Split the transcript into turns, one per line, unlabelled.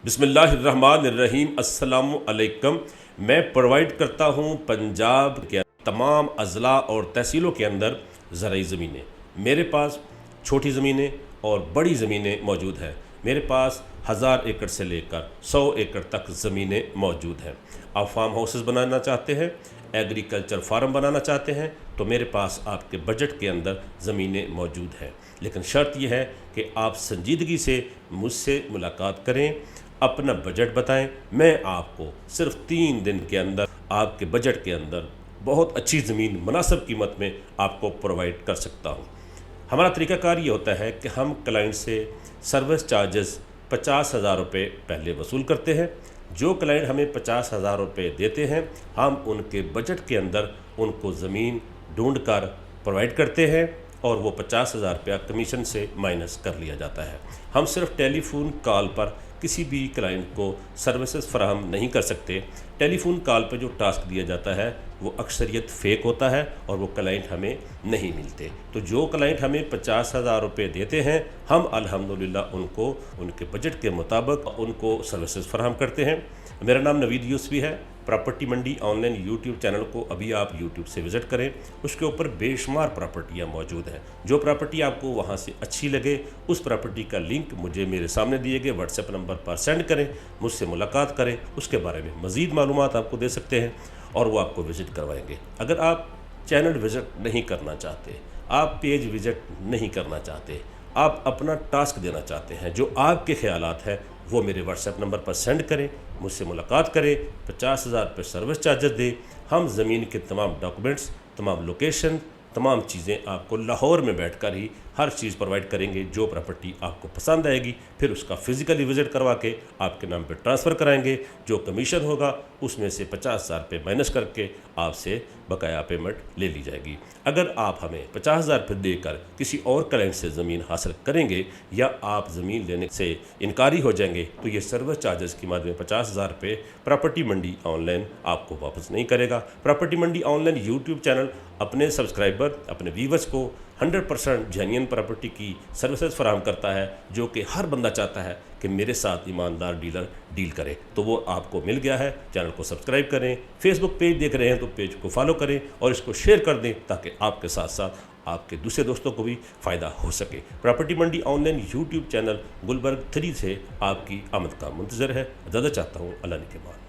बिस्मिल्लाहिर्रहमानिर्रहीम। अस्सलाम अलैकुम। मैं प्रोवाइड करता हूँ पंजाब के तमाम अज़ला और तहसीलों के अंदर ज़राई ज़मीनें। मेरे पास छोटी ज़मीनें और बड़ी ज़मीनें मौजूद हैं। मेरे पास 1000 एकड़ से लेकर 100 एकड़ तक ज़मीनें मौजूद हैं। आप फार्म हाउसेस बनाना चाहते हैं, एग्रीकल्चर फार्म बनाना चाहते हैं, तो मेरे पास आपके बजट के अंदर ज़मीनें मौजूद हैं। लेकिन शर्त यह है कि आप संजीदगी से मुझसे मुलाकात करें, अपना बजट बताएं। मैं आपको सिर्फ 3 दिन के अंदर आपके बजट के अंदर बहुत अच्छी ज़मीन मुनासिब कीमत में आपको प्रोवाइड कर सकता हूँ। हमारा तरीक़ाकार ये होता है कि हम क्लाइंट से सर्विस चार्जेस 50,000 रुपये पहले वसूल करते हैं। जो क्लाइंट हमें 50,000 रुपये देते हैं, हम उनके बजट के अंदर उनको ज़मीन ढूंढ कर प्रोवाइड करते हैं और वो 50,000 रुपया कमीशन से माइनस कर लिया जाता है। हम सिर्फ टेलीफोन कॉल पर किसी भी क्लाइंट को सर्विसेज फराहम नहीं कर सकते। टेलीफोन कॉल पर जो टास्क दिया जाता है वो अक्सरियत फ़ेक होता है और वो क्लाइंट हमें नहीं मिलते। तो जो क्लाइंट हमें 50,000 रुपये देते हैं, हम अल्हम्दुलिल्लाह उनको उनके बजट के मुताबिक उनको सर्विसेज फराहम करते हैं। मेरा नाम नवीद यूसुफी है। प्रॉपर्टी मंडी ऑनलाइन यूट्यूब चैनल को अभी आप यूट्यूब से विज़िट करें। उसके ऊपर बेशुमार प्रॉपर्टियाँ मौजूद हैं। जो प्रॉपर्टी आपको वहाँ से अच्छी लगे, उस प्रॉपर्टी का लिंक मुझे मेरे सामने दिए गए व्हाट्सएप नंबर पर सेंड करें, मुझसे मुलाकात करें। उसके बारे में मज़ीद मालूमात आपको दे सकते हैं और वो आपको विज़िट करवाएंगे। अगर आप चैनल विज़िट नहीं करना चाहते, आप पेज विज़िट नहीं करना चाहते, आप अपना टास्क देना चाहते हैं, जो आपके ख्यालात हैं, वो मेरे व्हाट्सएप नंबर पर सेंड करें, मुझसे मुलाकात करें। 50,000 रुपये सर्विस चार्जेस दें। हम ज़मीन के तमाम डॉक्यूमेंट्स, तमाम लोकेशन, तमाम चीज़ें आपको लाहौर में बैठकर ही हर चीज़ प्रोवाइड करेंगे। जो प्रॉपर्टी आपको पसंद आएगी, फिर उसका फ़िज़िकली विज़िट करवा के आपके नाम पे ट्रांसफ़र कराएंगे। जो कमीशन होगा उसमें से 50,000 रुपये माइनस करके आपसे बकाया पेमेंट ले ली जाएगी। अगर आप हमें 50,000 रुपये देकर किसी और क्लाइंट से ज़मीन हासिल करेंगे या आप ज़मीन लेने से इनकारी हो जाएंगे, तो ये सर्विस चार्जेस की मद में 50,000 रुपये प्रॉपर्टी मंडी ऑनलाइन आपको वापस नहीं करेगा। प्रॉपर्टी मंडी ऑनलाइन यूट्यूब चैनल अपने सब्सक्राइबर, अपने व्यूवर्स को 100% जेन्युइन प्रॉपर्टी की सर्विसेज फराहम करता है, जो कि हर बंदा चाहता है कि मेरे साथ ईमानदार डीलर डील करे। तो वो आपको मिल गया है। चैनल को सब्सक्राइब करें। फेसबुक पेज देख रहे हैं तो पेज को फॉलो करें और इसको शेयर कर दें, ताकि आपके साथ साथ आपके दूसरे दोस्तों को भी फ़ायदा हो सके। प्रॉपर्टी मंडी ऑनलाइन यूट्यूब चैनल गुलबर्ग 3 से आपकी आमद का मुंतज़र है। ज़्यादा चाहता हूँ। अल्लाह ने के बाद।